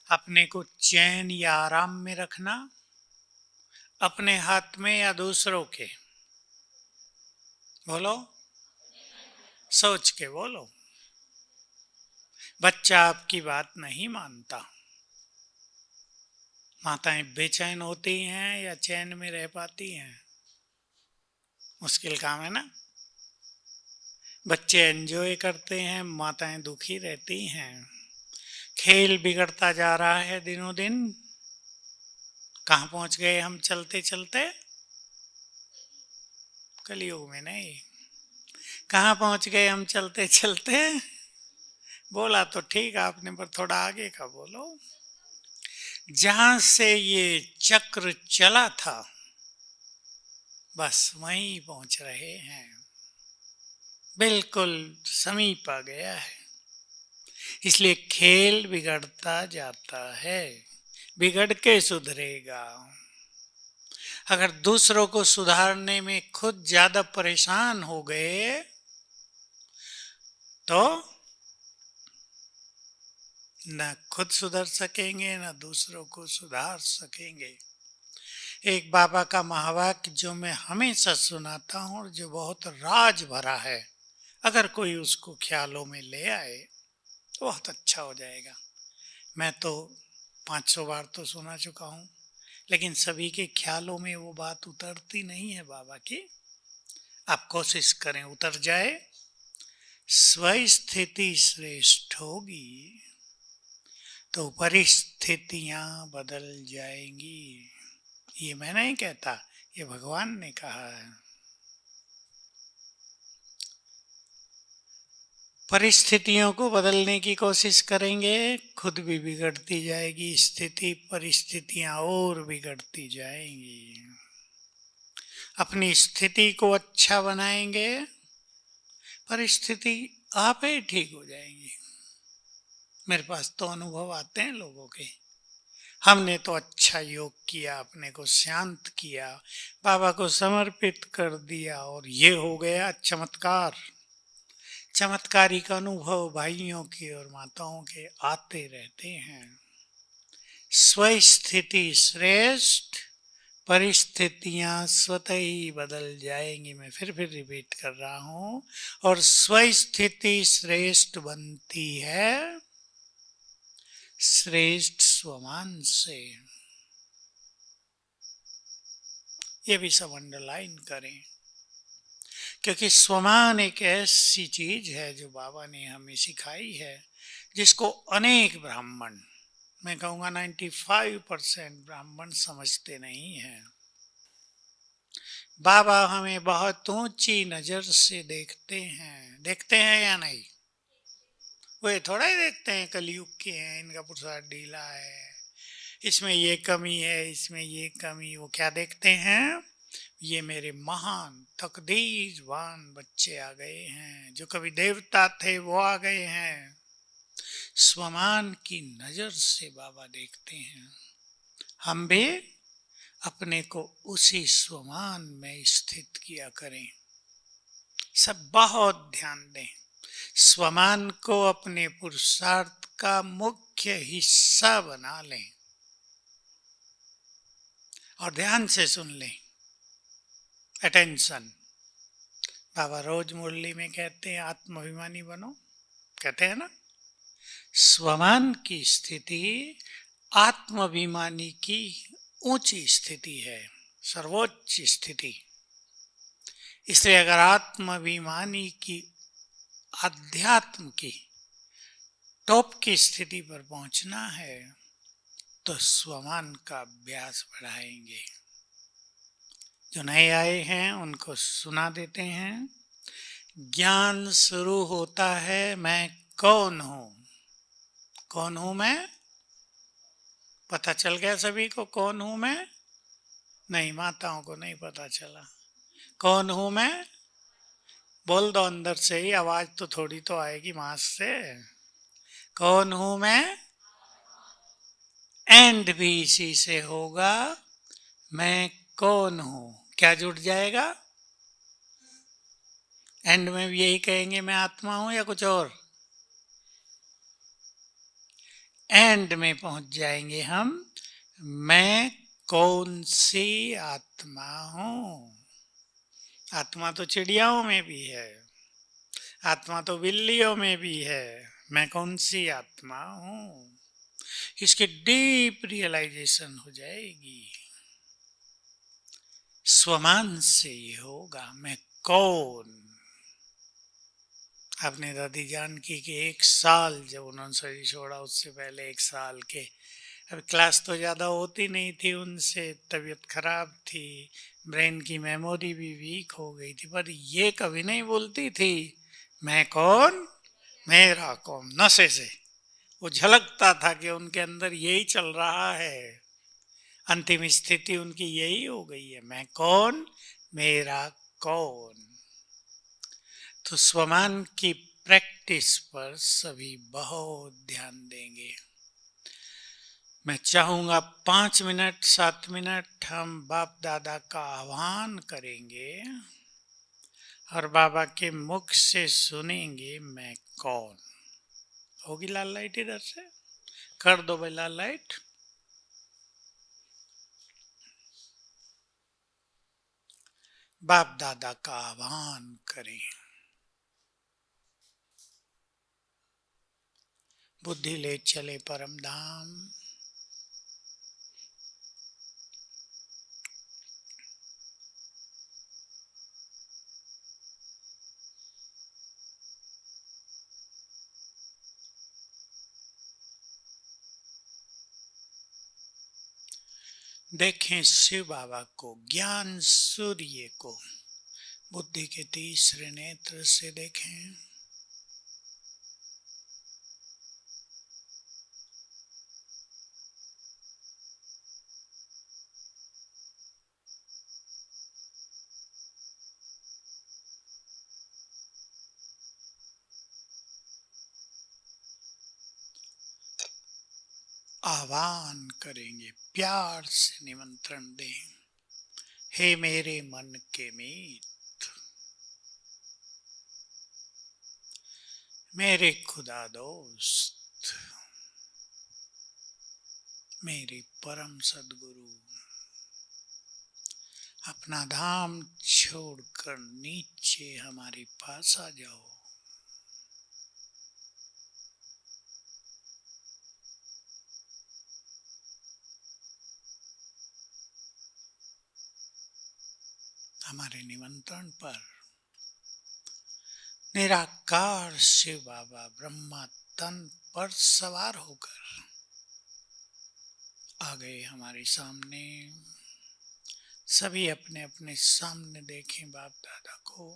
अपने को चैन या आराम में रखना, अपने हाथ में या दूसरों के? बोलो, सोच के बोलो। बच्चा आपकी बात नहीं मानता। माताएं बेचैन होती हैं या चैन में रह पाती हैं? मुश्किल काम है ना। बच्चे एंजॉय करते हैं, माताएं दुखी रहती हैं। खेल बिगड़ता जा रहा है दिनों दिन। कहाँ पहुंच गए हम चलते चलते? कलयुग में नहीं। कहाँ पहुंच गए हम चलते चलते? बोला तो ठीक आपने, पर थोड़ा आगे का बोलो। जहां से ये चक्र चला था बस वहीं पहुंच रहे हैं। बिल्कुल समीप आ गया है। इसलिए खेल बिगड़ता जाता है, बिगड़ के सुधरेगा। अगर दूसरों को सुधारने में खुद ज्यादा परेशान हो गए तो न खुद सुधर सकेंगे न दूसरों को सुधार सकेंगे। एक बाबा का महावाक्य जो मैं हमेशा सुनाता हूं और जो बहुत राज भरा है, अगर कोई उसको ख्यालों में ले आए तो बहुत अच्छा हो जाएगा। मैं तो 500 बार तो सुना चुका हूं, लेकिन सभी के ख्यालों में वो बात उतरती नहीं है बाबा की। आप कोशिश करें उतर जाए। स्वस्थिति श्रेष्ठ होगी तो परिस्थितियां बदल जाएंगी। ये मैं नहीं कहता, ये भगवान ने कहा है। परिस्थितियों को बदलने की कोशिश करेंगे, खुद भी बिगड़ती जाएगी स्थिति, परिस्थितियां और बिगड़ती जाएंगी। अपनी स्थिति को अच्छा बनाएंगे, परिस्थिति आप ही ठीक हो जाएंगी। मेरे पास तो अनुभव आते हैं लोगों के। हमने तो अच्छा योग किया, अपने को शांत किया, बाबा को समर्पित कर दिया और ये हो गया चमत्कार। चमत्कारिक अनुभव भाइयों के और माताओं के आते रहते हैं। स्वस्थिति श्रेष्ठ, परिस्थितियां स्वतः ही बदल जाएंगी। मैं फिर रिपीट कर रहा हूं। और स्वस्थिति श्रेष्ठ बनती है श्रेष्ठ स्वमान से। ये भी सब अंडरलाइन करें, क्योंकि स्वमान एक ऐसी चीज है जो बाबा ने हमें सिखाई है, जिसको अनेक ब्राह्मण, मैं कहूँगा 95% ब्राह्मण समझते नहीं हैं। बाबा हमें बहुत ऊंची नजर से देखते हैं या नहीं? वो ये थोड़ा ही देखते हैं कलयुग के हैं, इनका पुरुषार्थ ढीला है, इसमें ये कमी है, इसमें ये कमी। वो क्या देखते हैं? ये मेरे महान तकदीरवान बच्चे आ गए हैं, जो कभी देवता थे वो आ गए हैं। स्वमान की नजर से बाबा देखते हैं। हम भी अपने को उसी स्वमान में स्थित किया करें। सब बहुत ध्यान दें। स्वमान को अपने पुरुषार्थ का मुख्य हिस्सा बना लें और ध्यान से सुन लें। अटेंशन। बाबा रोज मुरली में कहते हैं आत्माभिमानी बनो, कहते हैं ना। स्वमान की स्थिति आत्माभिमानी की ऊंची स्थिति है, सर्वोच्च स्थिति। इसलिए अगर आत्माभिमानी की, अध्यात्म की टॉप की स्थिति पर पहुंचना है तो स्वमान का अभ्यास बढ़ाएंगे। जो नए आए हैं उनको सुना देते हैं। ज्ञान शुरू होता है मैं कौन हूं। कौन हूं मैं? पता चल गया सभी को कौन हूं मैं? नहीं, माताओं को नहीं पता चला। कौन हूं मैं? बोल दो अंदर से ही, आवाज तो थोड़ी तो आएगी मांस से। कौन हूं मैं? एंड भी इसी से होगा, मैं कौन हूं। क्या जुड़ जाएगा? एंड में भी यही कहेंगे मैं आत्मा हूं या कुछ और? एंड में पहुंच जाएंगे हम, मैं कौन सी आत्मा हूं। आत्मा तो चिड़ियाओं में भी है, आत्मा तो बिल्लियों में भी है, मैं कौन सी आत्मा हूं। इसकी डीप रियलाइजेशन हो जाएगी, स्वमान से ही होगा मैं कौन। अपने दादी जानकी के 1 साल जब उन्होंने शरीर छोड़ा, उससे पहले 1 साल के, अब क्लास तो ज़्यादा होती नहीं थी उनसे, तबीयत खराब थी, ब्रेन की मेमोरी भी वीक हो गई थी, पर ये कभी नहीं बोलती थी मैं कौन, मेरा कौन। नशे से वो झलकता था कि उनके अंदर यही चल रहा है। अंतिम स्थिति उनकी यही हो गई है, मैं कौन, मेरा कौन। तो स्वमान की प्रैक्टिस पर सभी बहुत ध्यान देंगे। मैं चाहूंगा 5 मिनट 7 मिनट हम बाप दादा का आह्वान करेंगे और बाबा के मुख से सुनेंगे मैं कौन। होगी लाल लाइट इधर से, कर दो भाई लाल लाइट। बाप दादा का आह्वान करें। बुद्धि ले चले परम धाम, देखें शिव बाबा को, ज्ञान सूर्य को बुद्धि के तीसरे नेत्र से देखें। आह्वान करेंगे, प्यार से निमंत्रण दें। हे मेरे मन के मीत, मेरे खुदा दोस्त, मेरे परम सदगुरु, अपना धाम छोड़कर नीचे हमारे पास आ जाओ। हमारे निमंत्रण पर निराकार शिव बाबा ब्रह्मा तन पर सवार होकर आ गए हमारे सामने। सभी अपने अपने सामने देखें बाप दादा को।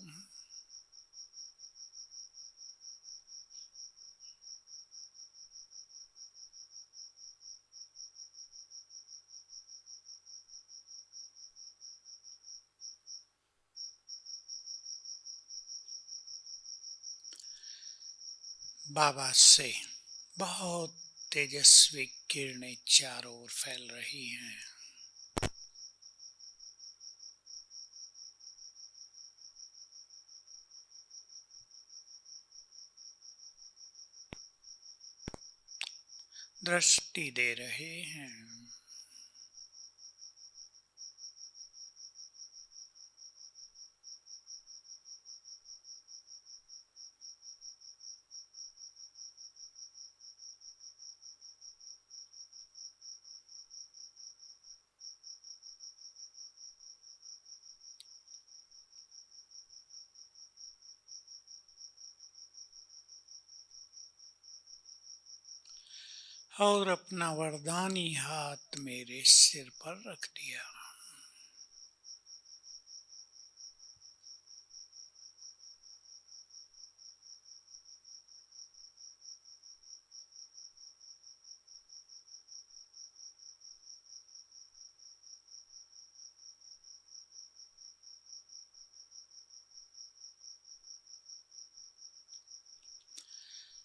बाबा से बहुत तेजस्वी किरणें चारों ओर फैल रही हैं। दृष्टि दे रहे हैं। और अपना वरदानी हाथ मेरे सिर पर रख दिया।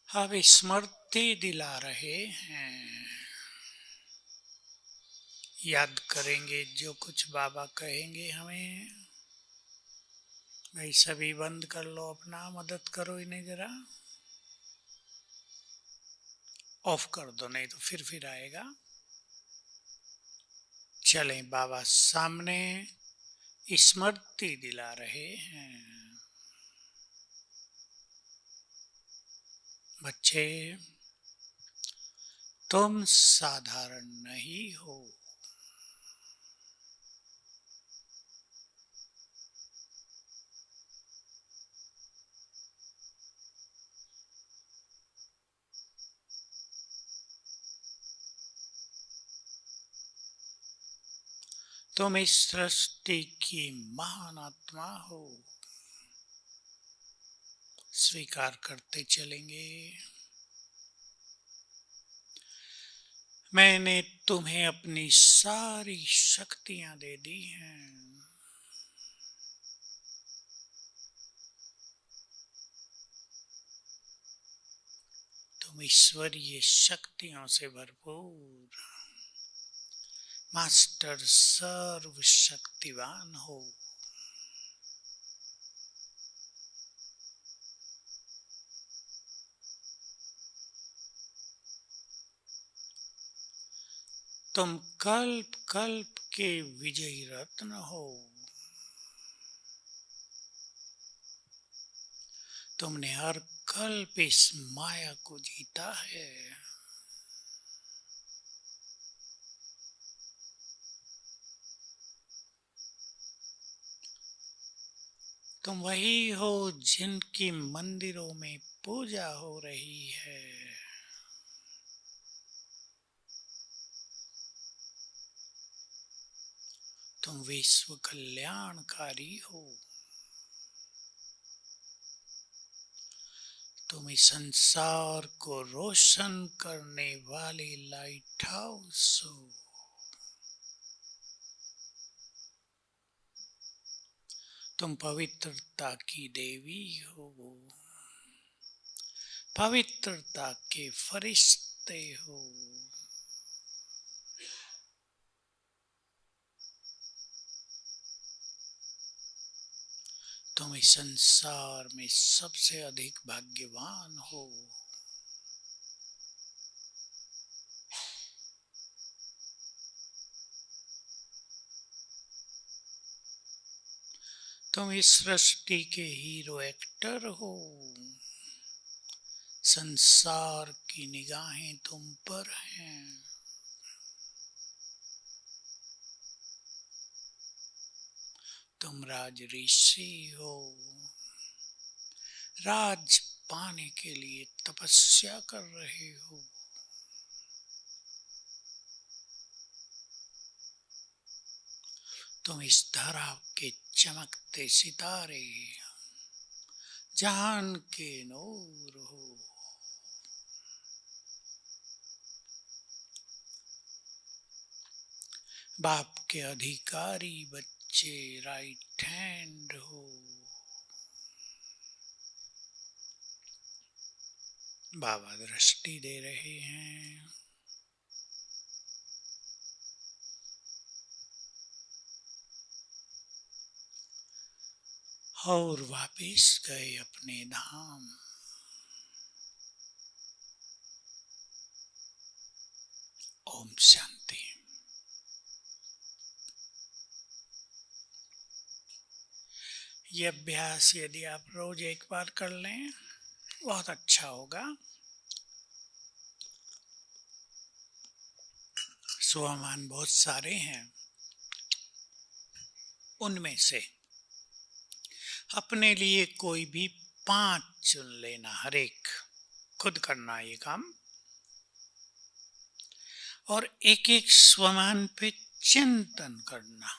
अब स्मृति दिला रहे हैं। याद करेंगे जो कुछ बाबा कहेंगे हमें। भाई सभी बंद कर लो अपना, मदद करो इन्हें जरा। ऑफ कर दो, नहीं तो फिर आएगा। चलें, बाबा सामने स्मृति दिला रहे हैं। बच्चे, तुम साधारण नहीं हो। तुम इस सृष्टि की महान आत्मा हो। स्वीकार करते चलेंगे। मैंने तुम्हें अपनी सारी शक्तियां दे दी हैं। तुम ईश्वरीय शक्तियों से भरपूर मास्टर सर्वशक्तिवान हो। तुम कल्प कल्प के विजयी रत्न हो। तुमने हर कल्प इस माया को जीता है। तुम वही हो जिनकी मंदिरों में पूजा हो रही है। तुम विश्व कल्याणकारी हो। तुम इस संसार को रोशन करने वाली लाइट हाउस हो। तुम पवित्रता की देवी हो। पवित्रता के फरिश्ते हो। तुम इस संसार में सबसे अधिक भाग्यवान हो। तुम इस सृष्टि के हीरो एक्टर हो। संसार की निगाहें तुम पर हैं। तुम राज ऋषि हो। राज पाने के लिए तपस्या कर रहे हो। तुम इस धरा के चमकते सितारे जहान के नूर हो। बाप के अधिकारी बच्चे राइट हैंड हो। बाबा दृष्टि दे रहे हैं। और वापिस गए अपने धाम। ओम शांति। ये अभ्यास यदि आप रोज एक बार कर लें बहुत अच्छा होगा। स्वमान बहुत सारे हैं, उनमें से अपने लिए कोई भी 5 चुन लेना। हर एक खुद करना ये काम, और एक एक स्वमान पे चिंतन करना।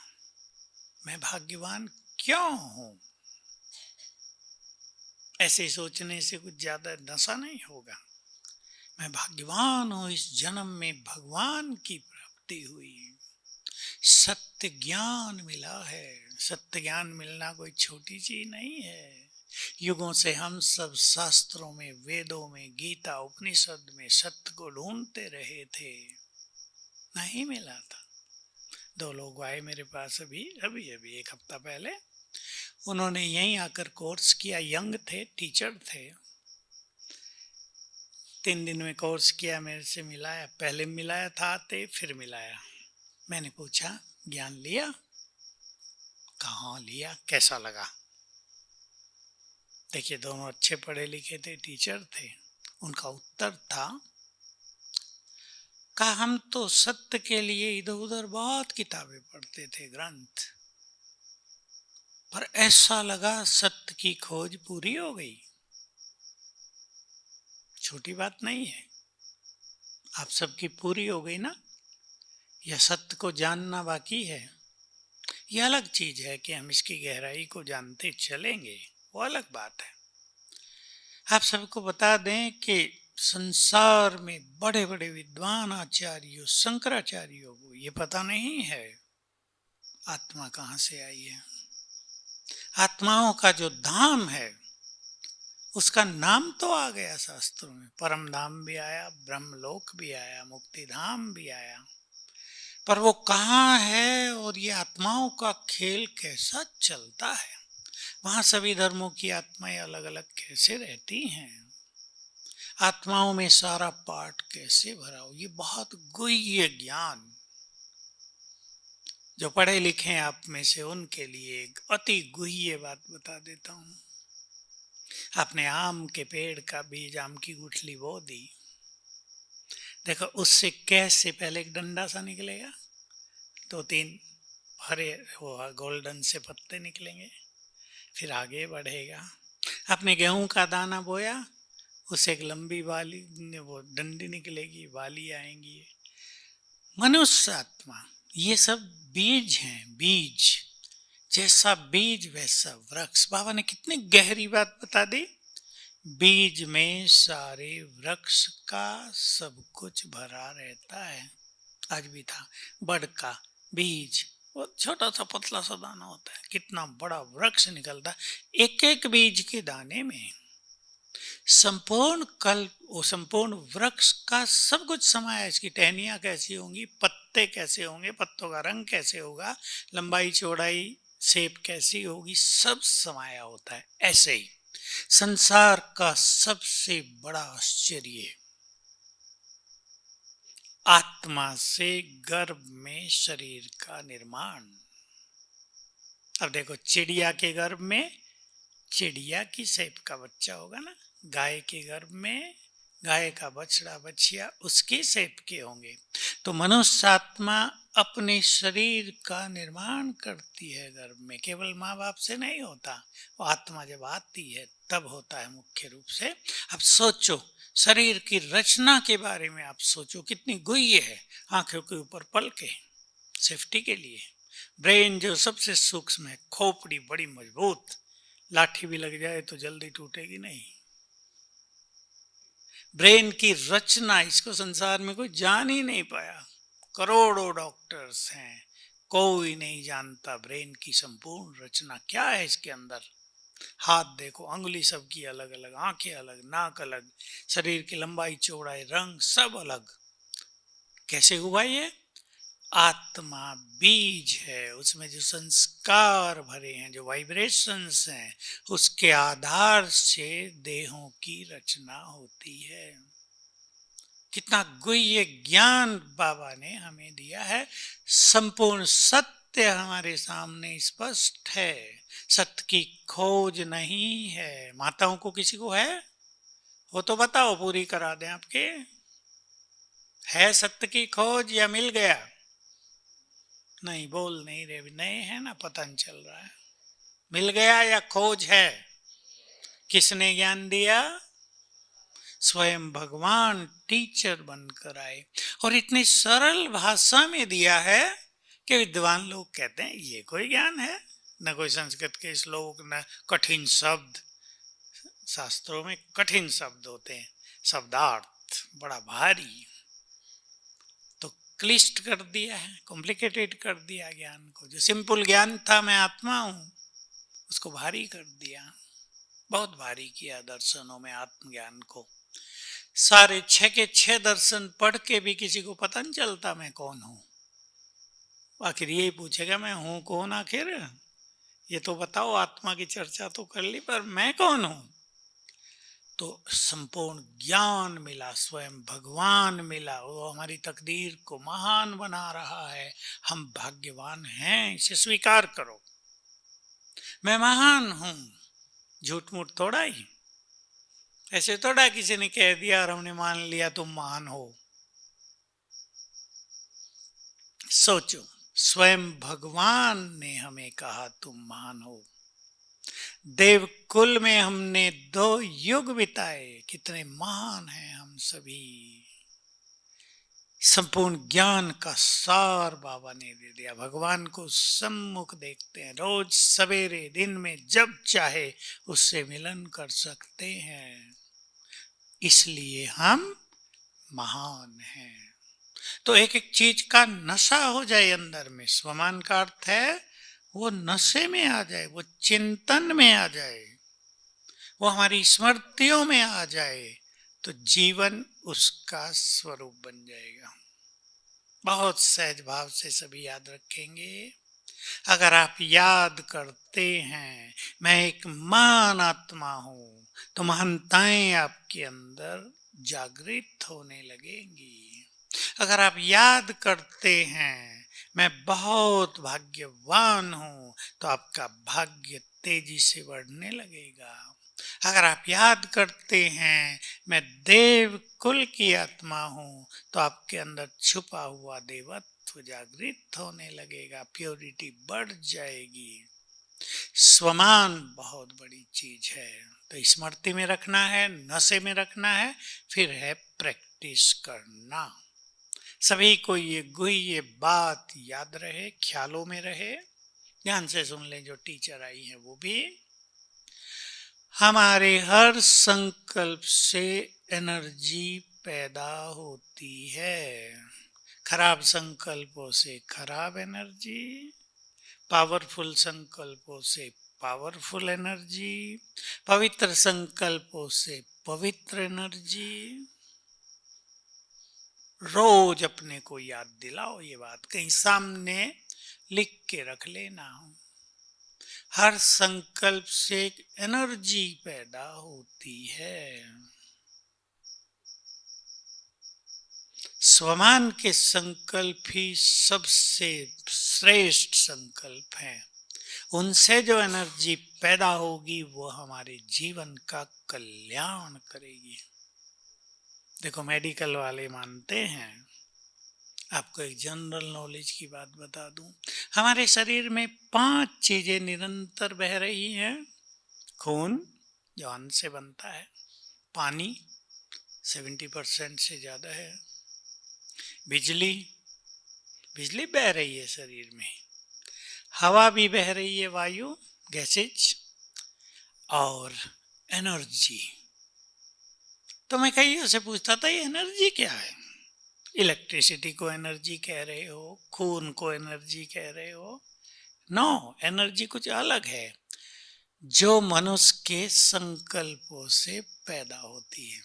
मैं भाग्यवान क्यों हूं? ऐसे सोचने से कुछ ज्यादा नशा नहीं होगा। मैं भाग्यवान हूं, इस जन्म में भगवान की प्राप्ति हुई, सत्य ज्ञान मिला है। सत्य ज्ञान मिलना कोई छोटी चीज नहीं है। युगों से हम सब शास्त्रों में, वेदों में, गीता उपनिषद में सत्य को ढूंढते रहे थे, नहीं मिला था। 2 लोग आए मेरे पास अभी 1 हफ्ता पहले। उन्होंने यहीं आकर कोर्स किया, यंग थे, टीचर थे। 3 दिन में कोर्स किया, मेरे से मिलाया, पहले मिलाया था आते, फिर मिलाया। मैंने पूछा ज्ञान लिया? कहाँ लिया, कैसा लगा? देखिए दोनों अच्छे पढ़े लिखे थे, टीचर थे। उनका उत्तर था, कहा हम तो सत्य के लिए इधर उधर बहुत किताबें पढ़ते थे, ग्रंथ, पर ऐसा लगा सत्य की खोज पूरी हो गई। छोटी बात नहीं है। आप सबकी पूरी हो गई ना? या सत्य को जानना बाकी है? यह अलग चीज है कि हम इसकी गहराई को जानते चलेंगे, वो अलग बात है। आप सबको बता दें कि संसार में बड़े बड़े विद्वान आचार्यों, शंकराचार्यों को ये पता नहीं है आत्मा कहाँ से आई है। आत्माओं का जो धाम है उसका नाम तो आ गया शास्त्रों में, परम धाम भी आया, ब्रह्मलोक भी आया, मुक्ति धाम भी आया, पर वो कहाँ है और ये आत्माओं का खेल कैसा चलता है, वहां सभी धर्मों की आत्माएं अलग अलग कैसे रहती हैं, आत्माओं में सारा पाठ कैसे भरा हो, ये बहुत गुह्य ज्ञान। जो पढ़े लिखे आप में से उनके लिए एक अति गुह्य बात बता देता हूं। आपने आम के पेड़ का बीज, आम की गुठली बो दी, देखो उससे कैसे पहले एक डंडा सा निकलेगा, 2-3 हरे वो गोल्डन से पत्ते निकलेंगे, फिर आगे बढ़ेगा। आपने गेहूं का दाना बोया, उससे एक लंबी वाली वो डंडी निकलेगी, वाली आएंगी। मनुष्य आत्मा ये सब बीज हैं, बीज। जैसा बीज वैसा वृक्ष। बाबा ने कितनी गहरी बात बता दी। बीज में सारे वृक्ष का सब कुछ भरा रहता है। आज भी था, बड़ का बीज, वो छोटा सा पतला सा दाना होता है, कितना बड़ा वृक्ष निकलता है एक एक बीज के दाने में। संपूर्ण कल्प, वो संपूर्ण वृक्ष का सब कुछ समाया। इसकी टहनियां कैसी होंगी, पत्ते कैसे होंगे, पत्तों का रंग कैसे होगा, लंबाई चौड़ाई शेप कैसी होगी, सब समाया होता है। ऐसे ही संसार का सबसे बड़ा आश्चर्य आत्मा से गर्भ में शरीर का निर्माण। अब देखो, चिड़िया के गर्भ में चिड़िया की शेप का बच्चा होगा ना, गाय के गर्भ में गाय का बछड़ा बछिया उसकी शेप के होंगे। तो मनुष्य आत्मा अपने शरीर का निर्माण करती है गर्भ में, केवल माँ बाप से नहीं होता। वो आत्मा जब आती है तब होता है मुख्य रूप से। अब सोचो, शरीर की रचना के बारे में आप सोचो, कितनी गुह्य है। आंखों के ऊपर पलके सेफ्टी के लिए, ब्रेन जो सबसे सूक्ष्म है, खोपड़ी बड़ी मजबूत, लाठी भी लग जाए तो जल्दी टूटेगी नहीं। ब्रेन की रचना, इसको संसार में कोई जान ही नहीं पाया। करोड़ों डॉक्टर्स हैं, कोई नहीं जानता ब्रेन की संपूर्ण रचना क्या है इसके अंदर। हाथ देखो, अंगुली सबकी अलग अलग, आंखें अलग, नाक अलग, शरीर की लंबाई चौड़ाई रंग सब अलग। कैसे हुआ ये? आत्मा बीज है, उसमें जो संस्कार भरे हैं, जो वाइब्रेशंस हैं, उसके आधार से देहों की रचना होती है। कितना गुह्य ज्ञान बाबा ने हमें दिया है। संपूर्ण सत्य हमारे सामने स्पष्ट है। सत्य की खोज नहीं है। माताओं को किसी को है? वो तो बताओ, पूरी करा दें आपके। है सत्य की खोज या मिल गया? नहीं, बोल नहीं रहे, नए है ना, पता नहीं चल रहा है। मिल गया या खोज है? किसने ज्ञान दिया? स्वयं भगवान टीचर बनकर आए और इतनी सरल भाषा में दिया है कि विद्वान लोग कहते हैं ये कोई ज्ञान है? न कोई संस्कृत के श्लोक, न कठिन शब्द। शास्त्रों में कठिन शब्द होते हैं, शब्दार्थ बड़ा भारी, तो क्लिष्ट कर दिया है, कॉम्प्लिकेटेड कर दिया ज्ञान को। जो सिंपल ज्ञान था, मैं आत्मा हूं, उसको भारी कर दिया, बहुत भारी किया दर्शनों में आत्मज्ञान को। सारे 6 के 6 दर्शन पढ़ के भी किसी को पता नहीं चलता मैं कौन हूं। आखिर यही पूछेगा, मैं हूं कौन आखिर? ये तो बताओ, आत्मा की चर्चा तो कर ली, पर मैं कौन हूं? तो संपूर्ण ज्ञान मिला, स्वयं भगवान मिला, वो हमारी तकदीर को महान बना रहा है। हम भाग्यवान हैं, इसे स्वीकार करो। मैं महान हूं, झूठ मूठ थोड़ा ही, ऐसे थोड़ा किसी ने कह दिया और हमने मान लिया तुम महान हो। सोचो, स्वयं भगवान ने हमें कहा तुम महान हो। देवकुल में हमने 2 युग बिताए, कितने महान हैं हम सभी। संपूर्ण ज्ञान का सार बाबा ने दे दिया। भगवान को सम्मुख देखते हैं, रोज सवेरे दिन में जब चाहे उससे मिलन कर सकते हैं, इसलिए हम महान हैं। तो एक एक चीज का नशा हो जाए अंदर में। स्वमान का अर्थ है वो नशे में आ जाए, वो चिंतन में आ जाए, वो हमारी स्मृतियों में आ जाए, तो जीवन उसका स्वरूप बन जाएगा। बहुत सहज भाव से सभी याद रखेंगे। अगर आप याद करते हैं मैं एक महान आत्मा हूं, तो महानताएं आपके अंदर जागृत होने लगेंगी। अगर आप याद करते हैं मैं बहुत भाग्यवान हूं, तो आपका भाग्य तेजी से बढ़ने लगेगा। अगर आप याद करते हैं मैं देव कुल की आत्मा हूं, तो आपके अंदर छुपा हुआ देवत्व जागृत होने लगेगा, प्योरिटी बढ़ जाएगी। स्वमान बहुत बड़ी चीज है, तो स्मृति में रखना है, नशे में रखना है, फिर है प्रैक्टिस करना। सभी को ये गुह्य बात याद रहे, ख्यालों में रहे। ध्यान से सुन ले, जो टीचर आई है वो भी। हमारे हर संकल्प से एनर्जी पैदा होती है। खराब संकल्पों से खराब एनर्जी, पावरफुल संकल्पों से पावरफुल एनर्जी, पवित्र संकल्पों से पवित्र एनर्जी। रोज अपने को याद दिलाओ ये बात, कहीं सामने लिख के रख लेना। हर संकल्प से एक एनर्जी पैदा होती है। स्वमान के संकल्प ही सबसे श्रेष्ठ संकल्प हैं। उनसे जो एनर्जी पैदा होगी वो हमारे जीवन का कल्याण करेगी। देखो, मेडिकल वाले मानते हैं, आपको एक जनरल नॉलेज की बात बता दूं, हमारे शरीर में 5 चीजें निरंतर बह रही हैं। खून जो अन्न से बनता है, पानी 70% से ज्यादा है, बिजली बह रही है शरीर में, हवा भी बह रही है, वायु गैसेज, और एनर्जी। तो मैं कहीं से पूछता था ये एनर्जी क्या है? इलेक्ट्रिसिटी को एनर्जी कह रहे हो, खून को एनर्जी कह रहे हो? नो, एनर्जी कुछ अलग है, जो मनुष्य के संकल्पों से पैदा होती है।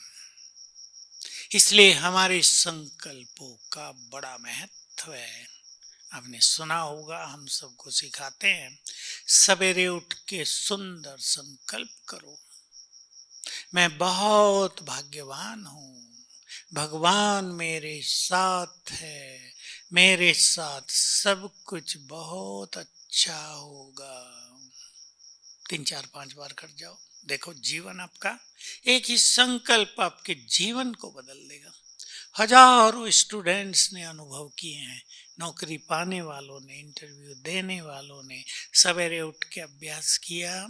इसलिए हमारे संकल्पों का बड़ा महत्व है। आपने सुना होगा, हम सबको सिखाते हैं, सवेरे उठ के सुंदर संकल्प करो। मैं बहुत भाग्यवान हूं, भगवान मेरे साथ है, मेरे साथ सब कुछ बहुत अच्छा होगा। 3, 4, 5 बार कर जाओ, देखो जीवन आपका, एक ही संकल्प आपके जीवन को बदल देगा। हजारों स्टूडेंट्स ने अनुभव किए हैं, नौकरी पाने वालों ने, इंटरव्यू देने वालों ने सवेरे उठ के अभ्यास किया,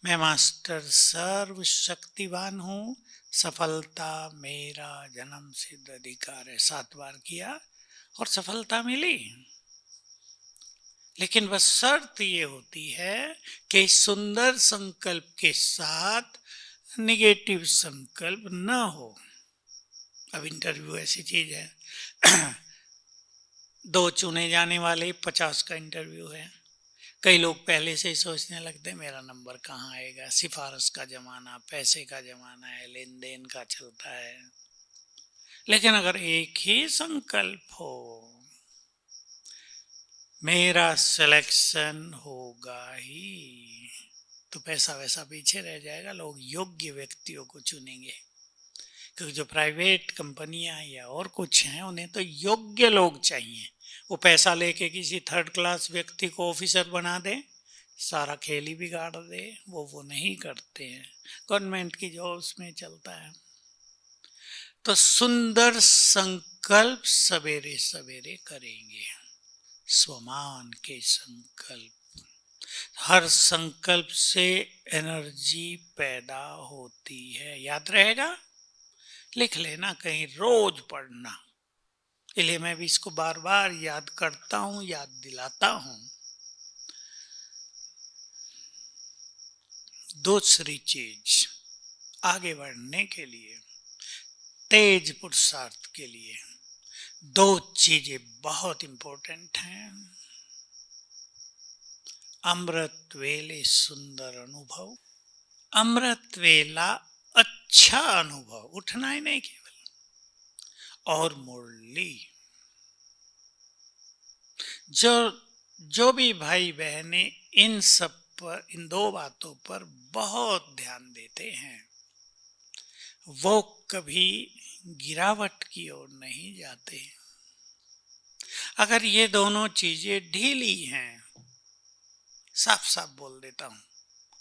मैं मास्टर सर्वशक्तिवान हूं, सफलता मेरा जन्म सिद्ध अधिकार है। 7 बार किया और सफलता मिली। लेकिन बस शर्त ये होती है कि सुंदर संकल्प के साथ निगेटिव संकल्प न हो। अब इंटरव्यू ऐसी चीज है, 2 चुने जाने वाले 50 का इंटरव्यू है। कई लोग पहले से ही सोचने लगते हैं मेरा नंबर कहाँ आएगा, सिफारिश का जमाना, पैसे का जमाना है, लेन देन का चलता है। लेकिन अगर एक ही संकल्प हो, मेरा सिलेक्शन होगा ही, तो पैसा वैसा पीछे रह जाएगा, लोग योग्य व्यक्तियों को चुनेंगे। क्योंकि जो प्राइवेट कंपनियां या और कुछ हैं, उन्हें तो योग्य लोग चाहिए। वो पैसा लेके किसी थर्ड क्लास व्यक्ति को ऑफिसर बना दे, सारा खेल ही बिगाड़ दे। वो नहीं करते हैं। गवर्नमेंट की जॉब्स में चलता है। तो सुंदर संकल्प सवेरे सवेरे करेंगे। स्वमान के संकल्प, हर संकल्प से एनर्जी पैदा होती है। याद रहेगा, लिख लेना कहीं, रोज पढ़ना। इसलिए मैं भी इसको बार बार याद करता हूं, याद दिलाता हूं। दूसरी चीज, आगे बढ़ने के लिए, तेज पुरुषार्थ के लिए दो चीजें बहुत इंपॉर्टेंट हैं। अमृत वेले सुंदर अनुभव। अमृत वेला अच्छा अनुभव, उठना ही नहीं केवल, और मुरली। जो भी भाई बहने इन सब पर, इन दो बातों पर बहुत ध्यान देते हैं, वो कभी गिरावट की ओर नहीं जाते। अगर ये दोनों चीजें ढीली हैं, साफ साफ बोल देता हूं,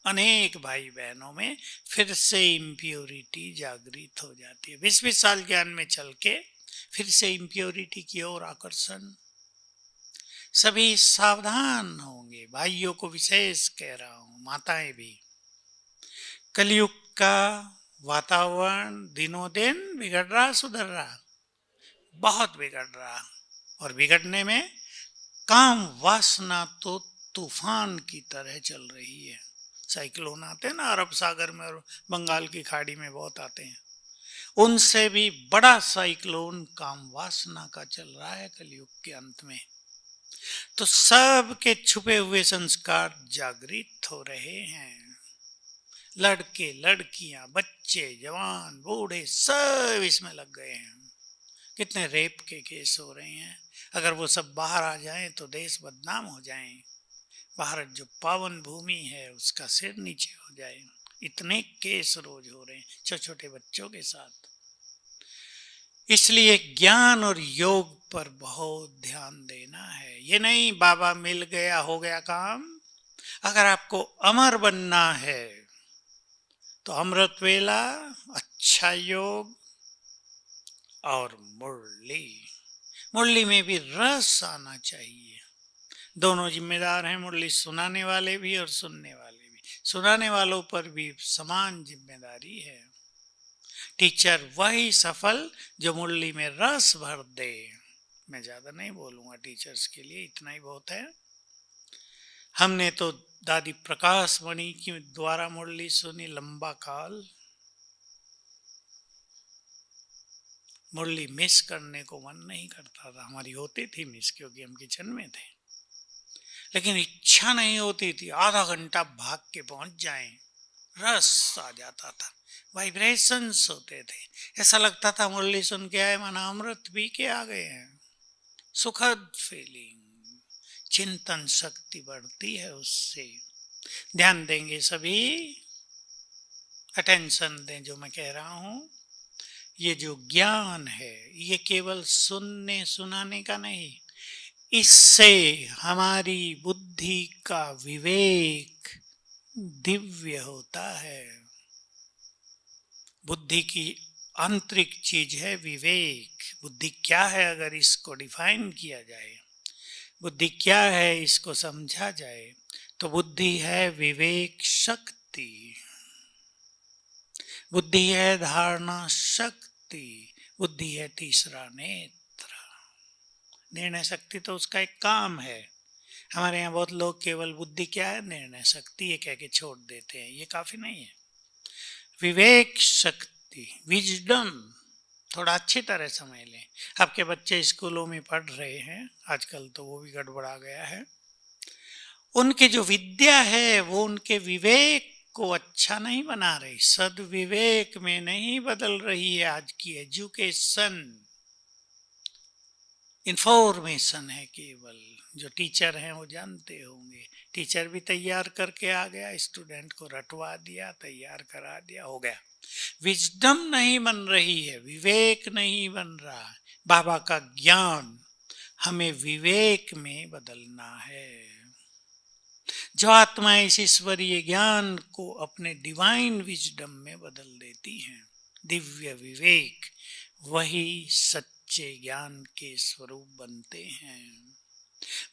अनेक भाई बहनों में फिर से इम्प्योरिटी जागृत हो जाती है। 20-20 साल ज्ञान में चल के फिर से इम्प्योरिटी की ओर आकर्षण। सभी सावधान होंगे, भाइयों को विशेष कह रहा हूं, माताएं भी। कलयुग का वातावरण दिनों दिन बिगड़ रहा, सुधर रहा, बहुत बिगड़ रहा। और बिगड़ने में काम वासना तो तूफान की तरह चल रही है। साइक्लोन आते हैं ना, अरब सागर में और बंगाल की खाड़ी में बहुत आते हैं। उनसे भी बड़ा साइक्लोन काम वासना का चल रहा है कलयुग के अंत में। तो सब के छुपे हुए संस्कार जागृत हो रहे हैं। लड़के लड़कियां, बच्चे, जवान, बूढ़े सब इसमें लग गए हैं। कितने रेप के केस हो रहे हैं। अगर वो सब बाहर आ जाएं तो देश बदनाम हो जाएं। भारत जो पावन भूमि है उसका सिर नीचे हो जाए। इतने केस रोज हो रहे हैं छोटे छोटे बच्चों के साथ। इसलिए ज्ञान और योग पर बहुत ध्यान देना है। ये नहीं बाबा मिल गया हो गया काम। अगर आपको अमर बनना है तो अमृत वेला, अच्छा योग और मुरली। मुरली में भी रस आना चाहिए। दोनों जिम्मेदार हैं, मुरली सुनाने वाले भी और सुनने वाले भी। सुनाने वालों पर भी समान जिम्मेदारी है। टीचर वही सफल जो मुरली में रस भर दे। मैं ज्यादा नहीं बोलूंगा टीचर्स के लिए, इतना ही बहुत है। हमने तो दादी प्रकाश मणि की द्वारा मुरली सुनी लंबा काल। मुरली मिस करने को मन नहीं करता था। हमारी होती थी मिस, क्योंकि हम किचन में थे, लेकिन इच्छा नहीं होती थी। आधा घंटा भाग के पहुंच जाएं, रस आ जाता था, वाइब्रेशंस होते थे। ऐसा लगता था मुरली सुन के आए माना अमृत पी के आ गए हैं। सुखद फीलिंग, चिंतन शक्ति बढ़ती है उससे। ध्यान देंगे सभी, अटेंशन दें जो मैं कह रहा हूं। ये जो ज्ञान है ये केवल सुनने सुनाने का नहीं, इससे हमारी बुद्धि का विवेक दिव्य होता है। बुद्धि की आंतरिक चीज है विवेक। बुद्धि क्या है अगर इसको डिफाइन किया जाए, बुद्धि क्या है इसको समझा जाए, तो बुद्धि है विवेक शक्ति, बुद्धि है धारणा शक्ति, बुद्धि है तीसरा नेत्र। निर्णय शक्ति तो उसका एक काम है। हमारे यहाँ बहुत लोग केवल बुद्धि क्या है, निर्णय शक्ति, ये कह के छोड़ देते हैं। ये काफी नहीं है। विवेक शक्ति, विजडम, थोड़ा अच्छी तरह समझ लें। आपके बच्चे स्कूलों में पढ़ रहे हैं, आजकल तो वो भी गड़बड़ा गया है। उनकी जो विद्या है वो उनके विवेक को अच्छा नहीं बना रही, सद्विवेक में नहीं बदल रही है। आज की एजुकेशन इंफॉर्मेशन है केवल। जो टीचर हैं वो जानते होंगे, टीचर भी तैयार करके आ गया, स्टूडेंट को रटवा दिया, तैयार करा दिया, हो गया। विजडम नहीं बन रही है, विवेक नहीं बन रहा है। बाबा का ज्ञान हमें विवेक में बदलना है। जो आत्मा इस ईश्वरीय ज्ञान को अपने डिवाइन विजडम में बदल देती हैं, दिव्य विवेक, वही सच्चे ज्ञान के स्वरूप बनते हैं।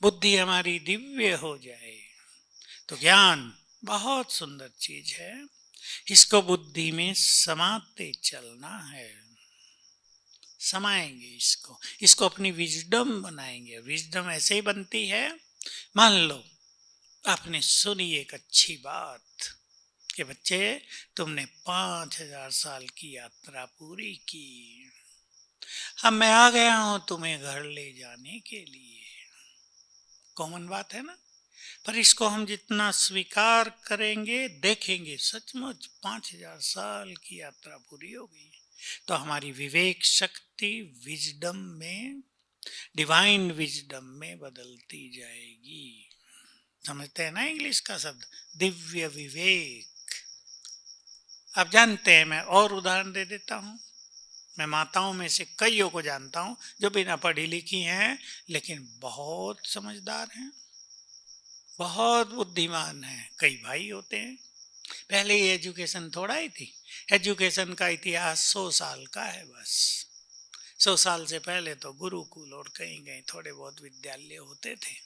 बुद्धि हमारी दिव्य हो जाए तो ज्ञान बहुत सुंदर चीज है, इसको बुद्धि में समाते चलना है। समाएंगे इसको अपनी विजडम बनाएंगे। विजडम ऐसे ही बनती है, मान लो आपने सुनी एक अच्छी बात कि बच्चे तुमने 5000 साल की यात्रा पूरी की, अब मैं आ गया हूं तुम्हें घर ले जाने के लिए। कॉमन बात है ना। पर इसको हम जितना स्वीकार करेंगे, देखेंगे सचमुच 5000 साल की यात्रा पूरी हो गई, तो हमारी विवेक शक्ति विजडम में, डिवाइन विजडम में बदलती जाएगी। समझते हैं ना इंग्लिश का शब्द दिव्य विवेक। आप जानते हैं, मैं और उदाहरण दे देता हूं। मैं माताओं में से कईयों को जानता हूं जो बिना पढ़ी लिखी हैं लेकिन बहुत समझदार हैं, बहुत बुद्धिमान हैं। कई भाई होते हैं, पहले ये एजुकेशन थोड़ा ही थी। एजुकेशन का इतिहास 100 साल का है बस। 100 साल से पहले तो गुरुकुल और कहीं कहीं थोड़े बहुत विद्यालय होते थे।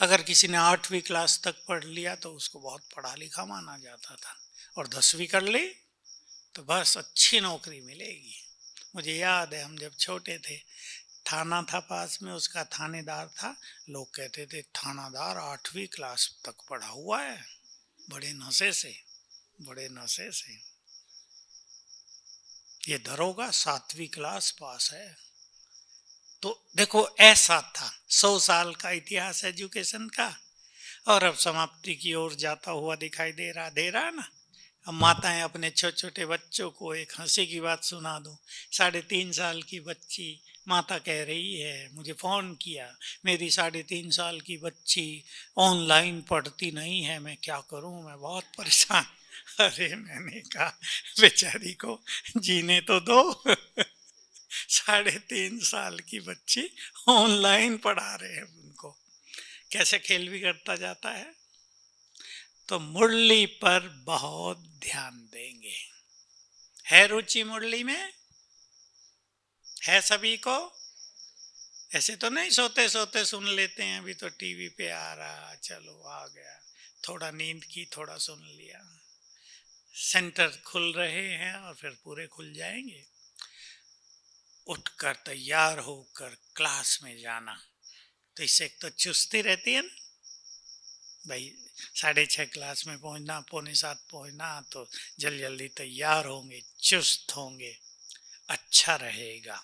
अगर किसी ने 8वीं क्लास तक पढ़ लिया तो उसको बहुत पढ़ा लिखा माना जाता था, और 10वीं कर ली तो बस अच्छी नौकरी मिलेगी। मुझे याद है, हम जब छोटे थे, थाना था पास में, उसका थानेदार था। लोग कहते थे थानादार 8वीं क्लास तक पढ़ा हुआ है, बड़े नशे से, बड़े नशे से। ये दरोगा 7वीं क्लास पास है। तो देखो ऐसा था 100 साल का इतिहास एजुकेशन का, और अब समाप्ति की ओर जाता हुआ दिखाई दे रहा है ना। अब माताएं अपने छोटे छोटे बच्चों को एक हंसी की बात सुना दो। 3.5 साल की बच्ची, माता कह रही है, मुझे फोन किया, मेरी 3.5 साल की बच्ची ऑनलाइन पढ़ती नहीं है, मैं क्या करूं, मैं बहुत परेशान। अरे मैंने कहा बेचारी को जीने तो दो। 3.5 साल की बच्ची ऑनलाइन पढ़ा रहे हैं उनको, कैसे खेल भी करता जाता है। तो मुरली पर बहुत ध्यान देंगे। है रुचि मुरली में? है सभी को? ऐसे तो नहीं सोते सोते सुन लेते हैं, अभी तो टीवी पे आ रहा, चलो आ गया, थोड़ा नींद की, थोड़ा सुन लिया। सेंटर खुल रहे हैं और फिर पूरे खुल जाएंगे। उठकर तैयार होकर क्लास में जाना, तो इससे एक तो चुस्ती रहती है ना भाई। 6:30 क्लास में पहुंचना, 6:45 पहुंचना, तो जल्दी जल्दी तैयार होंगे, चुस्त होंगे, अच्छा रहेगा।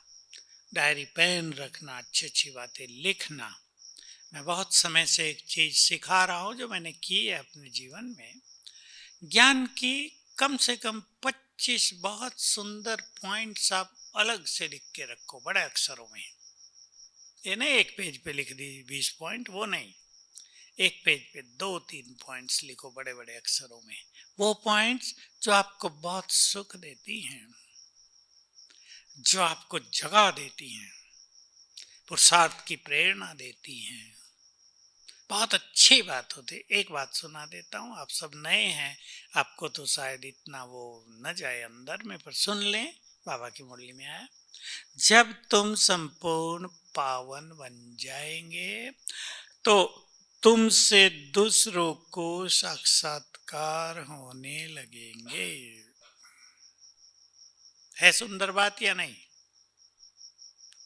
डायरी पेन रखना, अच्छी अच्छी बातें लिखना। मैं बहुत समय से एक चीज सिखा रहा हूं जो मैंने की है अपने जीवन में। ज्ञान की कम से कम 25 बहुत सुंदर पॉइंट्स आप अलग से लिख के रखो, बड़े अक्षरों में। ये नहीं एक पेज पे लिख दी 20 पॉइंट, वो नहीं। एक पेज पे 2-3 पॉइंट्स लिखो बड़े बड़े अक्षरों में। वो पॉइंट्स जो आपको बहुत सुख देती हैं, जो आपको जगा देती हैं, पुरुषार्थ की प्रेरणा देती हैं, बहुत अच्छी बात होती। एक बात सुना देता हूँ, आप सब नए हैं, आपको तो शायद इतना वो न जाए अंदर में, पर सुन लें। बाबा की मुरली में आया, जब तुम संपूर्ण पावन बन जाएंगे तो तुमसे दूसरों को साक्षात्कार होने लगेंगे। है सुंदर बात या नहीं?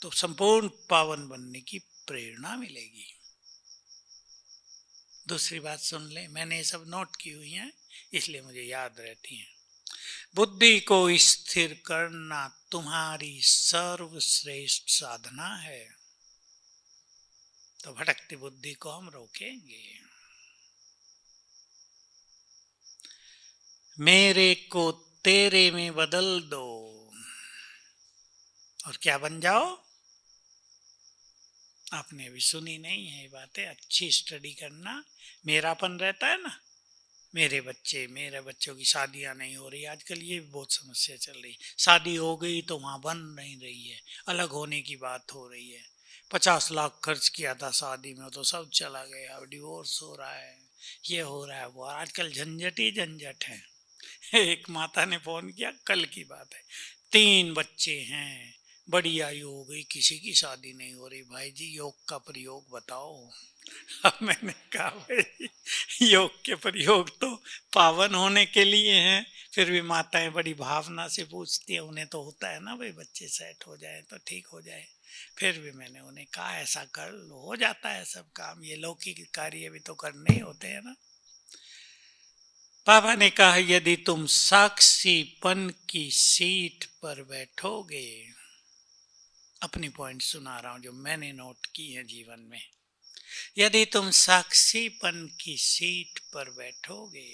तो संपूर्ण पावन बनने की प्रेरणा मिलेगी। दूसरी बात सुन ले, मैंने ये सब नोट की हुई है इसलिए मुझे याद रहती हैं। बुद्धि को स्थिर करना तुम्हारी सर्वश्रेष्ठ साधना है। तो भटकती बुद्धि को हम रोकेंगे। मेरे को तेरे में बदल दो, और क्या बन जाओ? आपने अभी सुनी नहीं है ये बातें, अच्छी स्टडी करना। मेरापन रहता है ना, मेरे बच्चों की शादियां नहीं हो रही आजकल, ये बहुत समस्या चल रही। शादी हो गई तो वहां बन नहीं रही है, अलग होने की बात हो रही है। 50 लाख खर्च किया था शादी में तो सब चला गया, अब डिवोर्स हो रहा है, ये हो रहा है, वो आजकल झंझट ही झंझट है। एक माता ने फोन किया, कल की बात है, 3 बच्चे हैं, बड़ी आयु हो गई, किसी की शादी नहीं हो रही। भाई जी योग का प्रयोग बताओ। अब मैंने कहा भाई योग के प्रयोग तो पावन होने के लिए हैं, फिर भी माताएं बड़ी भावना से पूछती है, उन्हें तो होता है ना भाई बच्चे सेट हो जाए तो ठीक हो जाए। फिर भी मैंने उन्हें कहा ऐसा कर लो, हो जाता है सब काम, ये लौकिक कार्य भी तो करने ही होते हैं ना। पापा ने कहा यदि तुम साक्षीपन की सीट पर बैठोगे, अपनी पॉइंट सुना रहा हूं जो मैंने नोट की है जीवन में, यदि तुम साक्षीपन की सीट पर बैठोगे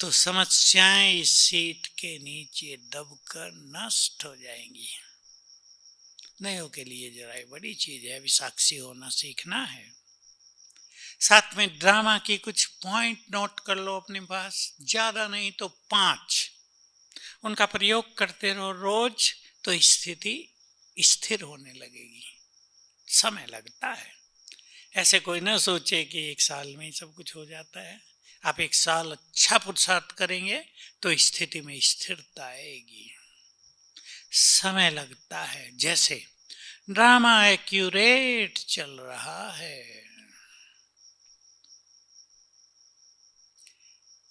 तो समस्याएं इस सीट के नीचे दबकर नष्ट हो जाएंगी। नयों के लिए जरा ये बड़ी चीज है, अभी साक्षी होना सीखना है। साथ में ड्रामा की कुछ पॉइंट नोट कर लो अपने पास, ज्यादा नहीं तो 5, उनका प्रयोग करते रहो रोज, तो स्थिति स्थिर होने लगेगी। समय लगता है, ऐसे कोई ना सोचे कि 1 साल में ही सब कुछ हो जाता है। आप 1 साल अच्छा पुरुषार्थ करेंगे तो स्थिति में स्थिरता आएगी। समय लगता है, जैसे ड्रामा एक्यूरेट चल रहा है,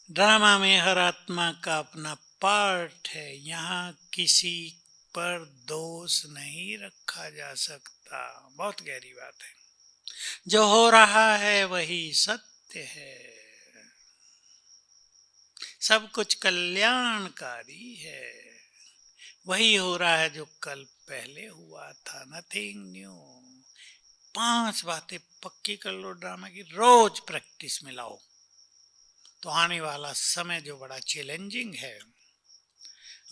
ड्रामा में हर आत्मा का अपना पार्ट है, यहाँ किसी पर दोष नहीं रखा जा सकता। बहुत गहरी बात है। जो हो रहा है वही सत्य है, सब कुछ कल्याणकारी है, वही हो रहा है जो कल पहले हुआ था, नथिंग न्यू। 5 बातें पक्की कर लो ड्रामा की, रोज प्रैक्टिस में लाओ, तो आने वाला समय जो बड़ा चैलेंजिंग है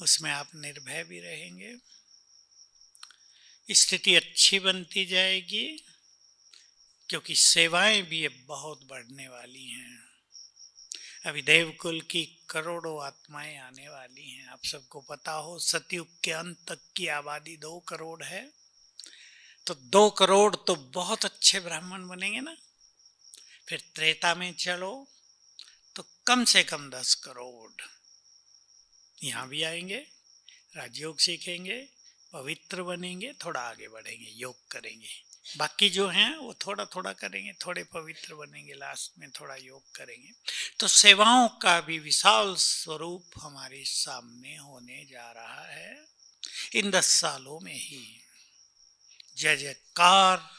उसमें आप निर्भय भी रहेंगे, स्थिति अच्छी बनती जाएगी, क्योंकि सेवाएं भी अब बहुत बढ़ने वाली हैं। अभी देवकुल की करोड़ों आत्माएं आने वाली हैं। आप सबको पता हो सतयुग के अंत तक की आबादी 2 करोड़ है, तो 2 करोड़ तो बहुत अच्छे ब्राह्मण बनेंगे ना। फिर त्रेता में चलो तो कम से कम 10 करोड़ यहाँ भी आएंगे, राजयोग सीखेंगे, पवित्र बनेंगे, थोड़ा आगे बढ़ेंगे, योग करेंगे। बाकी जो हैं वो थोड़ा थोड़ा करेंगे, थोड़े पवित्र बनेंगे, लास्ट में थोड़ा योग करेंगे। तो सेवाओं का भी विशाल स्वरूप हमारे सामने होने जा रहा है इन 10 सालों में ही। जय जयकार,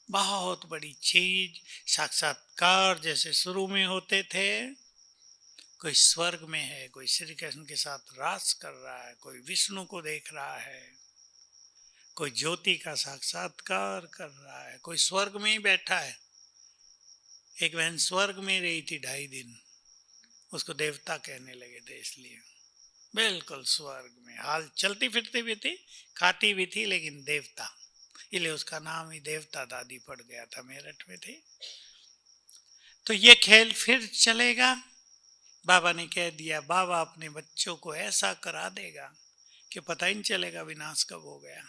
बहुत बड़ी चीज, साक्षात्कार जैसे शुरू में होते थे। कोई स्वर्ग में है, कोई श्री कृष्ण के साथ रास कर रहा है, कोई विष्णु को देख रहा है, कोई ज्योति का साक्षात्कार कर रहा है, कोई स्वर्ग में ही बैठा है। एक बहन स्वर्ग में रही थी 2.5 दिन, उसको देवता कहने लगे थे, इसलिए बिल्कुल स्वर्ग में, हाल चलती फिरती भी थी, खाती भी थी, लेकिन देवता, इसलिए उसका नाम ही देवता दादी पड़ गया था, मेरठ में थी। तो ये खेल फिर चलेगा। बाबा ने कह दिया, बाबा अपने बच्चों को ऐसा करा देगा कि पता ही नहीं चलेगा विनाश कब हो गया।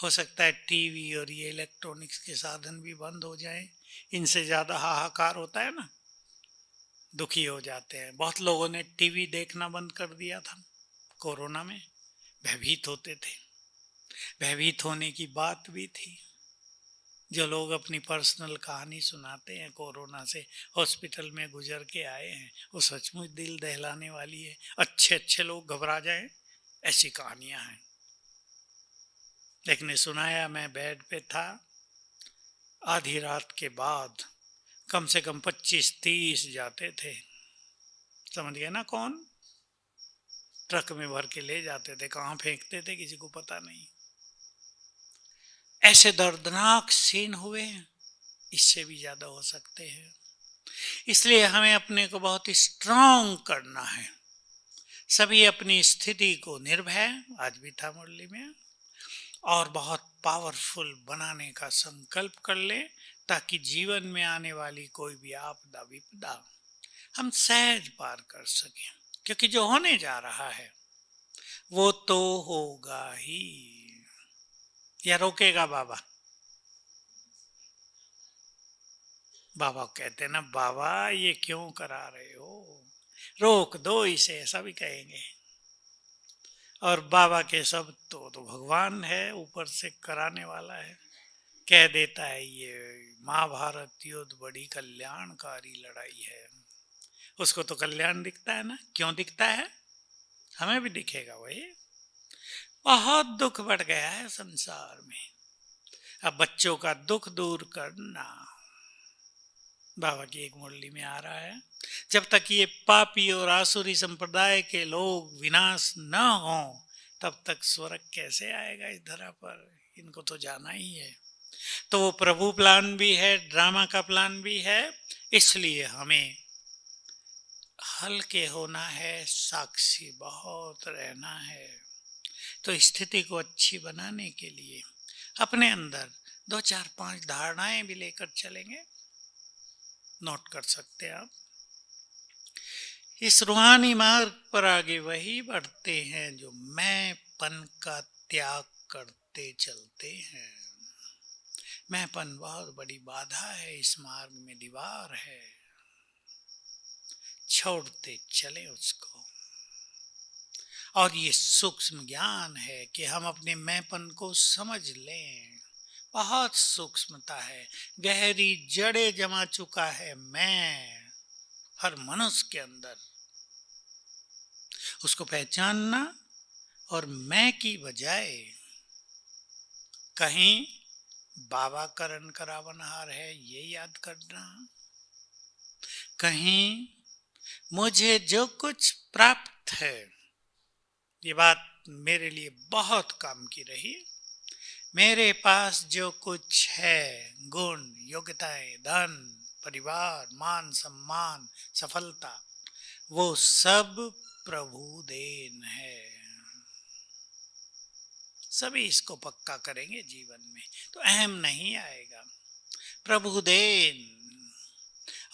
हो सकता है टीवी और ये इलेक्ट्रॉनिक्स के साधन भी बंद हो जाएं, इनसे ज्यादा हाहाकार होता है ना, दुखी हो जाते हैं। बहुत लोगों ने टीवी देखना बंद कर दिया था कोरोना में, भयभीत होते थे, भयभीत होने की बात भी थी। जो लोग अपनी पर्सनल कहानी सुनाते हैं कोरोना से हॉस्पिटल में गुजर के आए हैं, वो सचमुच दिल दहलाने वाली है। अच्छे अच्छे लोग घबरा जाएं, ऐसी कहानियां हैं। एक ने सुनाया, मैं बेड पे था, आधी रात के बाद कम से कम 25-30 जाते थे, समझ गए ना कौन, ट्रक में भर के ले जाते थे, कहाँ फेंकते थे किसी को पता नहीं। ऐसे दर्दनाक सीन हुए, इससे भी ज्यादा हो सकते हैं। इसलिए हमें अपने को बहुत स्ट्रांग करना है। सभी अपनी स्थिति को निर्भय, आज भी था मुरली में, और बहुत पावरफुल बनाने का संकल्प कर ले, ताकि जीवन में आने वाली कोई भी आपदा विपदा हम सहज पार कर सकें। क्योंकि जो होने जा रहा है वो तो होगा ही। या रोकेगा बाबा? बाबा कहते ना, बाबा ये क्यों करा रहे हो, रोक दो इसे, ऐसा भी कहेंगे। और बाबा के शब्द तो भगवान है, ऊपर से कराने वाला है। कह देता है ये महाभारत युद्ध बड़ी कल्याणकारी लड़ाई है। उसको तो कल्याण दिखता है ना, क्यों दिखता है? हमें भी दिखेगा वही। बहुत दुख बढ़ गया है संसार में, अब बच्चों का दुख दूर करना बाबा की एक मुरली में आ रहा है। जब तक ये पापी और आसुरी संप्रदाय के लोग विनाश न हो, तब तक स्वर्ग कैसे आएगा इस धरा पर? इनको तो जाना ही है। तो वो प्रभु प्लान भी है, ड्रामा का प्लान भी है। इसलिए हमें हल्के होना है, साक्षी बहुत रहना है। तो स्थिति को अच्छी बनाने के लिए अपने अंदर 2 4 5 धारणाएं भी लेकर चलेंगे, नोट कर सकते हैं आप। इस रूहानी मार्ग पर आगे वही बढ़ते हैं जो मैंपन का त्याग करते चलते हैं। मैंपन बहुत बड़ी बाधा है, इस मार्ग में दीवार है, छोड़ते चले उसको। और ये सूक्ष्म ज्ञान है कि हम अपने मैंपन को समझ लें। बहुत सूक्ष्मता है, गहरी जड़ें जमा चुका है मैं हर मनुष्य के अंदर। उसको पहचानना और मैं की बजाय कहीं बाबा करण करावनहार है ये याद करना, कहीं मुझे जो कुछ प्राप्त है, ये बात मेरे लिए बहुत काम की रही। मेरे पास जो कुछ है, गुण, योग्यताएं, धन, परिवार, मान सम्मान, सफलता, वो सब प्रभु देन है। सभी इसको पक्का करेंगे जीवन में तो अहम नहीं आएगा। प्रभु देन।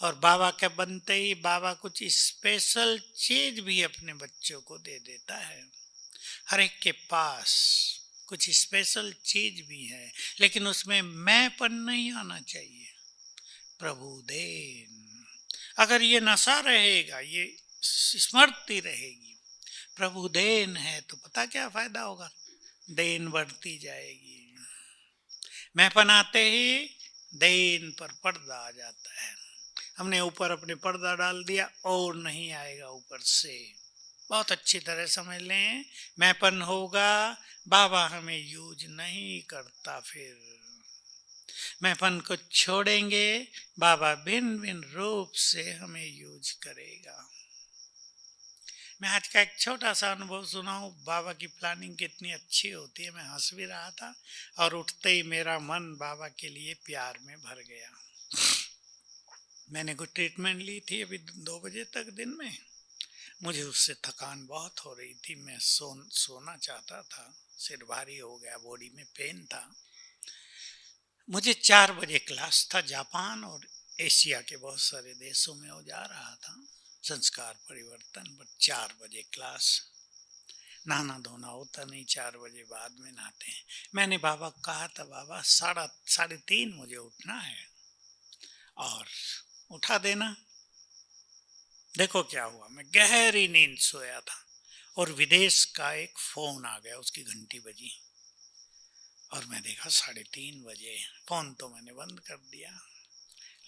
और बाबा के बनते ही बाबा कुछ स्पेशल चीज भी अपने बच्चों को दे देता है। हर एक के पास कुछ स्पेशल चीज भी है, लेकिन उसमें मैंपन नहीं आना चाहिए। प्रभु देन। अगर ये नशा रहेगा, ये स्मृति रहेगी प्रभु देन है, तो पता क्या फायदा होगा? देन बढ़ती जाएगी। मैंपन आते ही देन पर पर्दा आ जाता है। हमने ऊपर अपने पर्दा डाल दिया और नहीं आएगा ऊपर से। बहुत अच्छी तरह समझ लें, मैंपन होगा, बाबा हमें यूज नहीं करता। फिर मैंपन को छोड़ेंगे, बाबा भिन्न भिन्न रूप से हमें यूज करेगा। मैं आज का एक छोटा सा अनुभव सुनाऊं, बाबा की प्लानिंग कितनी अच्छी होती है। मैं हंस भी रहा था और उठते ही मेरा मन बाबा के लिए प्यार में भर गया। मैंने कुछ ट्रीटमेंट ली थी अभी 2 बजे तक दिन में। मुझे उससे थकान बहुत हो रही थी, मैं सोना चाहता था, सिर भारी हो गया, बॉडी में पेन था। मुझे 4 बजे क्लास था। जापान और एशिया के बहुत सारे देशों में वो जा रहा था संस्कार परिवर्तन, पर 4 बजे क्लास। नहाना धोना होता नहीं, 4 बजे बाद में नहाते हैं। मैंने बाबा को कहा था, बाबा 3:30 मुझे उठना है और उठा देना। देखो क्या हुआ, मैं गहरी नींद सोया था और विदेश का एक फोन आ गया, उसकी घंटी बजी और मैं देखा 3:30 बजे। फोन तो मैंने बंद कर दिया,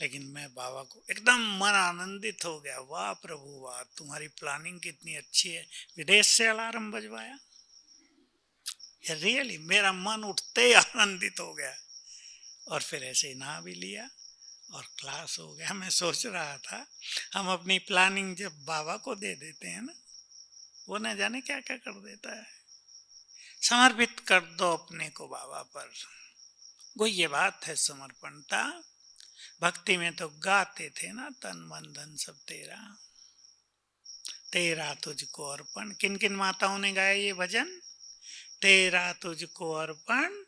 लेकिन मैं बाबा को एकदम मन आनंदित हो गया। वाह प्रभु वाह, तुम्हारी प्लानिंग कितनी अच्छी है। विदेश से अलार्म बजवाया, ये रियली मेरा मन उठते ही आनंदित हो गया। और फिर ऐसे ही नहा भी लिया और क्लास हो गया। मैं सोच रहा था, हम अपनी प्लानिंग जब बाबा को दे देते हैं ना, वो न जाने क्या क्या कर देता है। समर्पित कर दो अपने को बाबा पर, वो ये बात है समर्पणता। भक्ति में तो गाते थे ना, तन मन धन सब तेरा, तेरा तुझको अर्पण। किन किन माताओं ने गाया ये भजन? तेरा तुझको अर्पण,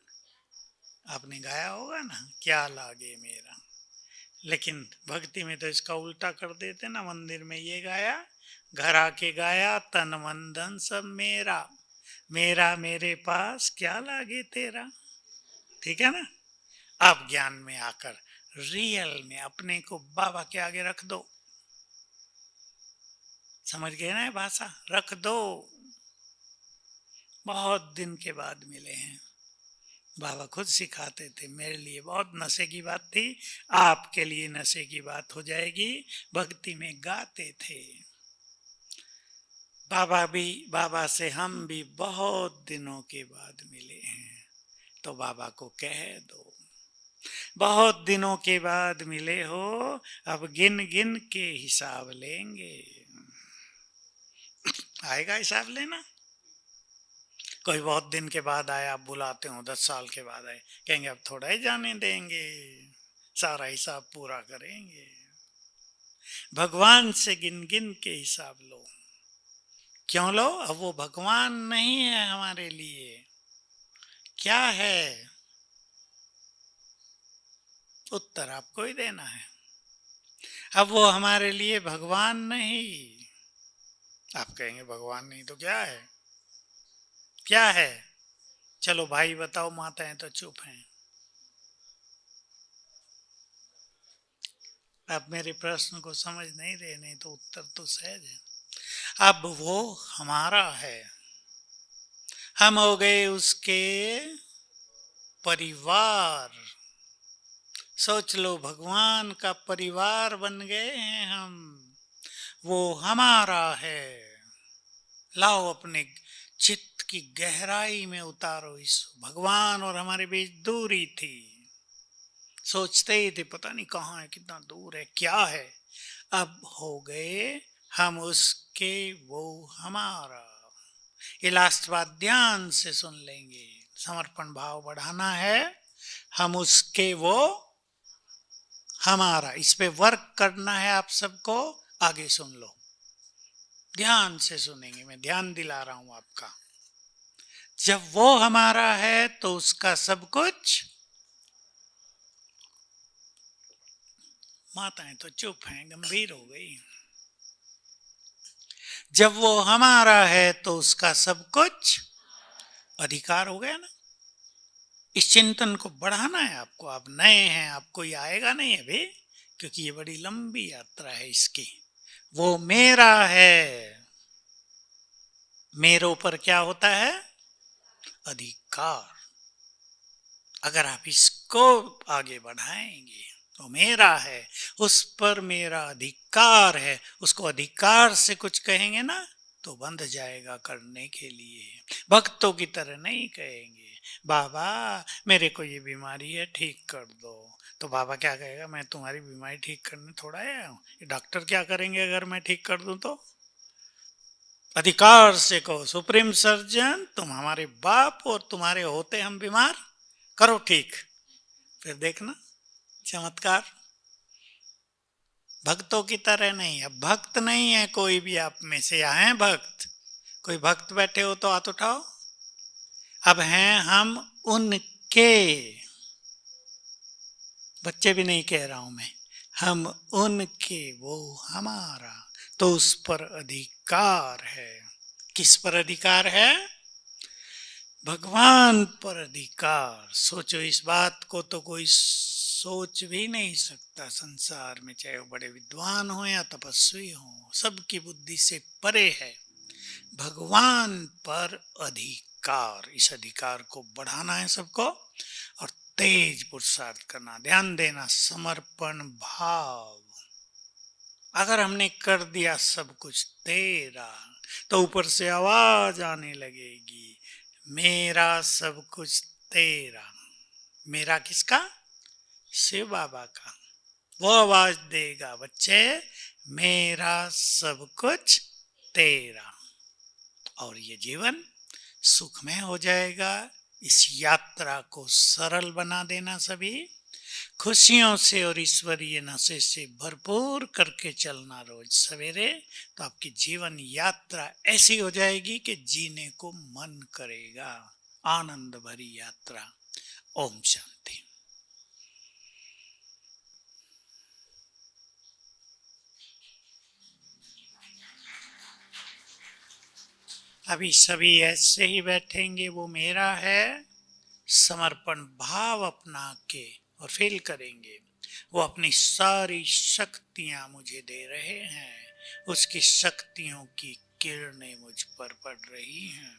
आपने गाया होगा ना, क्या लागे मेरा। लेकिन भक्ति में तो इसका उल्टा कर देते ना, मंदिर में ये गाया, घर आके गाया, तन मन धन सब मेरा, मेरा मेरे पास क्या लागे तेरा। ठीक है ना। अब ज्ञान में आकर रियल में अपने को बाबा के आगे रख दो। समझ गए ना भाषा, रख दो। बहुत दिन के बाद मिले हैं, बाबा खुद सिखाते थे, मेरे लिए बहुत नशे की बात थी, आपके लिए नशे की बात हो जाएगी। भक्ति में गाते थे बाबा भी, बाबा से हम भी बहुत दिनों के बाद मिले हैं, तो बाबा को कह दो, बहुत दिनों के बाद मिले हो, अब गिन गिन के हिसाब लेंगे। आएगा हिसाब लेना। कोई बहुत दिन के बाद आए, आप बुलाते हो, 10 साल के बाद आए, कहेंगे अब थोड़ा ही जाने देंगे, सारा हिसाब पूरा करेंगे। भगवान से गिन गिन के हिसाब लो। क्यों लो? अब वो भगवान नहीं है हमारे लिए, क्या है? उत्तर आपको ही देना है। अब वो हमारे लिए भगवान नहीं। आप कहेंगे भगवान नहीं तो क्या है? क्या है? चलो भाई बताओ, माताएं तो चुप हैं। आप मेरे प्रश्न को समझ नहीं रहे, नहीं तो उत्तर तो सहज है। अब वो हमारा है, हम हो गए उसके परिवार। सोच लो, भगवान का परिवार बन गए हैं हम, वो हमारा है। लाओ अपने चित्त की गहराई में उतारो, इस भगवान और हमारे बीच दूरी थी, सोचते ही थे पता नहीं कहाँ है, कितना दूर है, क्या है। अब हो गए हम उसके, वो हमारा। ये लास्ट बात ध्यान से सुन लेंगे। समर्पण भाव बढ़ाना है, हम उसके, वो हमारा। इस पे वर्क करना है आप सबको। आगे सुन लो, ध्यान से सुनेंगे, मैं ध्यान दिला रहा हूं आपका। जब वो हमारा है तो उसका सब कुछ। माताएं तो चुप हैं, गंभीर हो गई। जब वो हमारा है तो उसका सब कुछ अधिकार हो गया ना। इस चिंतन को बढ़ाना है आपको। आप नए हैं, आपको ये आएगा नहीं अभी, क्योंकि ये बड़ी लंबी यात्रा है इसकी। वो मेरा है, मेरे ऊपर क्या होता है? अधिकार। अगर आप इसको आगे बढ़ाएंगे, तो मेरा है, उस पर मेरा अधिकार है, उसको अधिकार से कुछ कहेंगे ना तो बंध जाएगा करने के लिए। भक्तों की तरह नहीं कहेंगे, बाबा मेरे को ये बीमारी है, ठीक कर दो। तो बाबा क्या कहेगा? मैं तुम्हारी बीमारी ठीक करने थोड़ा आया हूं। ये डॉक्टर क्या करेंगे अगर मैं ठीक कर दूं तो? अधिकार से कहो, सुप्रीम सर्जन तुम हमारे बाप, और तुम्हारे होते हम बीमार, करो ठीक। फिर देखना चमत्कार। भक्तों की तरह नहीं। अब भक्त नहीं है कोई भी आप में से, या है भक्त? कोई भक्त बैठे हो तो हाथ उठाओ। अब हैं हम उनके, बच्चे भी नहीं कह रहा हूं मैं, हम उनके, वो हमारा। तो उस पर अधिकार है। किस पर अधिकार है? भगवान पर अधिकार। सोचो इस बात को, तो कोई सोच भी नहीं सकता संसार में, चाहे वो बड़े विद्वान हो या तपस्वी हो, सबकी बुद्धि से परे है। भगवान पर अधिकार, इस अधिकार को बढ़ाना है सबको, और तेज पुरुषार्थ करना। ध्यान देना, समर्पण भाव। अगर हमने कर दिया सब कुछ तेरा, तो ऊपर से आवाज आने लगेगी, मेरा सब कुछ तेरा। मेरा किसका? शिव बाबा का। वो आवाज देगा, बच्चे मेरा सब कुछ तेरा। और ये जीवन सुखमय हो जाएगा। इस यात्रा को सरल बना देना सभी, खुशियों से और ईश्वरीय नशे से भरपूर करके चलना रोज सवेरे। तो आपकी जीवन यात्रा ऐसी हो जाएगी कि जीने को मन करेगा। आनंद भरी यात्रा। ओम शांति। अभी सभी ऐसे ही बैठेंगे, वो मेरा है, समर्पण भाव अपना के और फील करेंगे वो अपनी सारी शक्तियां मुझे दे रहे हैं, उसकी शक्तियों की किरणें मुझ पर पड़ रही हैं।